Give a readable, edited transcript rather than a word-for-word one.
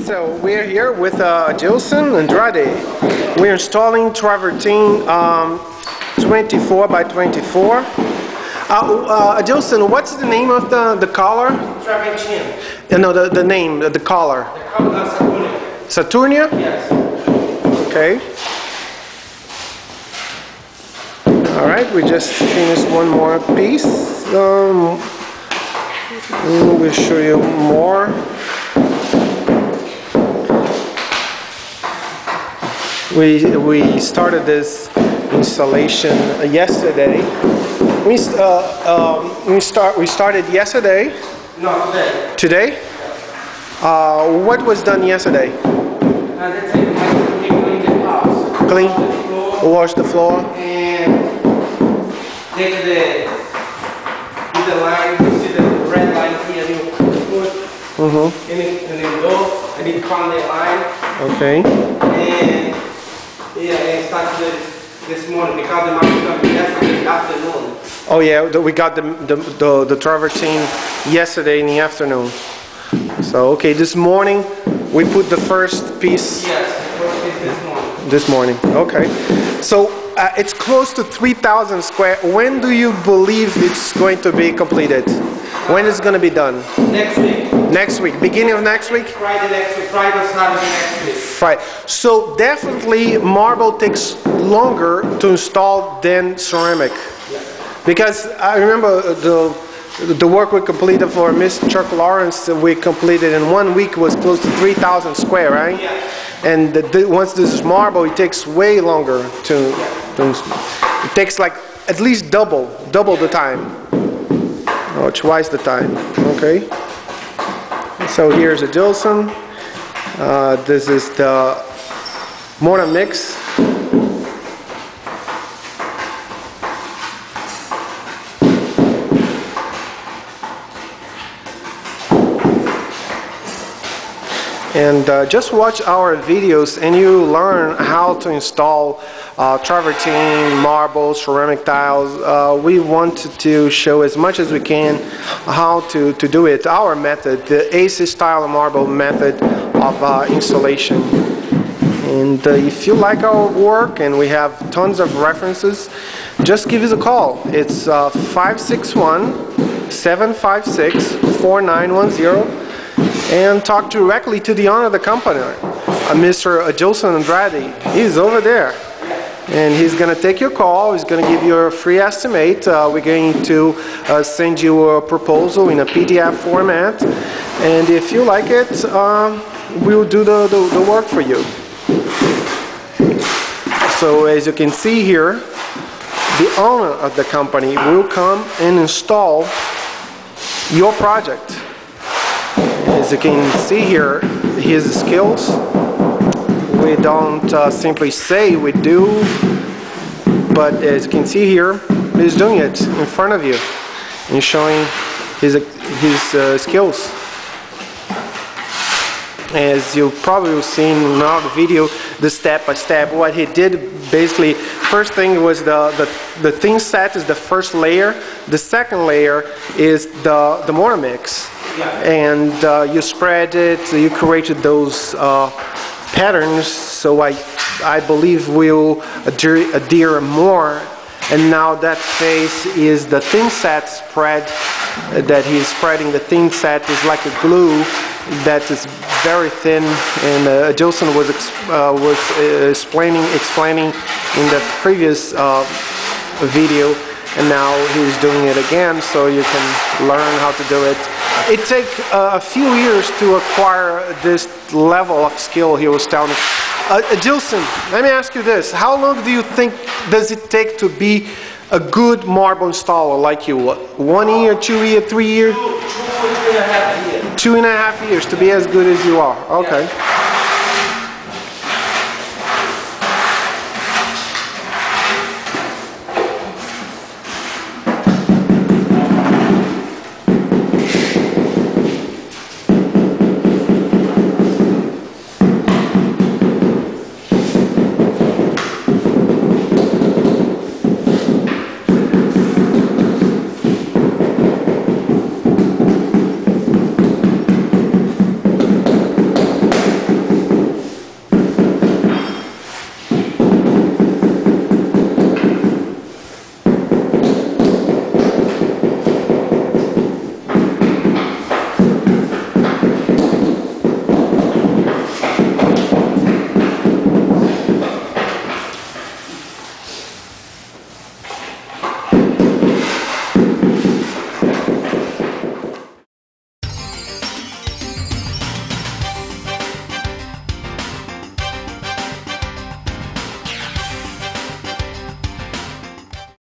So we're here with Gilson Andrade. We're installing travertine 24 by 24. Gilson, what's the name of the collar? Travertine. No, the name, the collar. The collar is Saturnia. Saturnia? Yes. Okay. All right, we just finished one more piece. We'll show you more. We started this installation yesterday. We started yesterday. No, today. Today? What was done yesterday? They take to clean the house. Clean? Wash the floor. And take the line. You see the red line here. You put. And then go. I need to find the line. Okay. And and start this morning because the market coming yesterday afternoon. Oh yeah, we got the travertine yesterday in the afternoon. So okay, this morning we put the first piece. Yes, the first piece this morning. This morning. Okay. So it's close to 3,000 square. When do you believe it's going to be completed? When is it going to be done? Next week. Next week. Beginning of next week? Friday next week. Friday or Saturday next week. Right. So definitely marble takes longer to install than ceramic. Because I remember the work we completed for Miss Chuck Lawrence, we completed in 1 week was close to 3,000 square, right? Yeah. And once this is marble, it takes way longer to it takes like at least double the time. Or twice the time. Okay. So here's a Gilson. This is the mortar mix. And just watch our videos and you learn how to install travertine, marble, ceramic tiles. We want to show as much as we can how to do it. Our method, the AC style marble method of installation. And if you like our work, and we have tons of references, just give us a call. It's 561-756-4910. And talk directly to the owner of the company, Mr. Gilson Andrade. He's over there. And he's going to take your call. He's going to give you a free estimate. We're going to send you a proposal in a PDF format. And if you like it, we'll do the work for you. So as you can see here, the owner of the company will come and install your project. As you can see here, his skills, we don't simply say we do, but as you can see here, he's doing it in front of you and showing his skills. As you probably have seen in our video, the step-by-step, what he did basically, first thing was the thin set is the first layer, the second layer is the mortar mix. Yeah. And you spread it, you created those patterns, so I believe we'll adhere more. And now that phase is the thin set spread that he's spreading. The thin set is like a glue that is very thin, and Gilson was explaining in the previous video, and now he's doing it again, so you can learn how to do it. It takes a few years to acquire this level of skill he was telling me. Gilson, let me ask you this. How long do you think does it take to be a good marble installer like you? 1 year, 2 years, 3 years? 2.5 years. 2.5 years to be as good as you are. Okay. Yeah.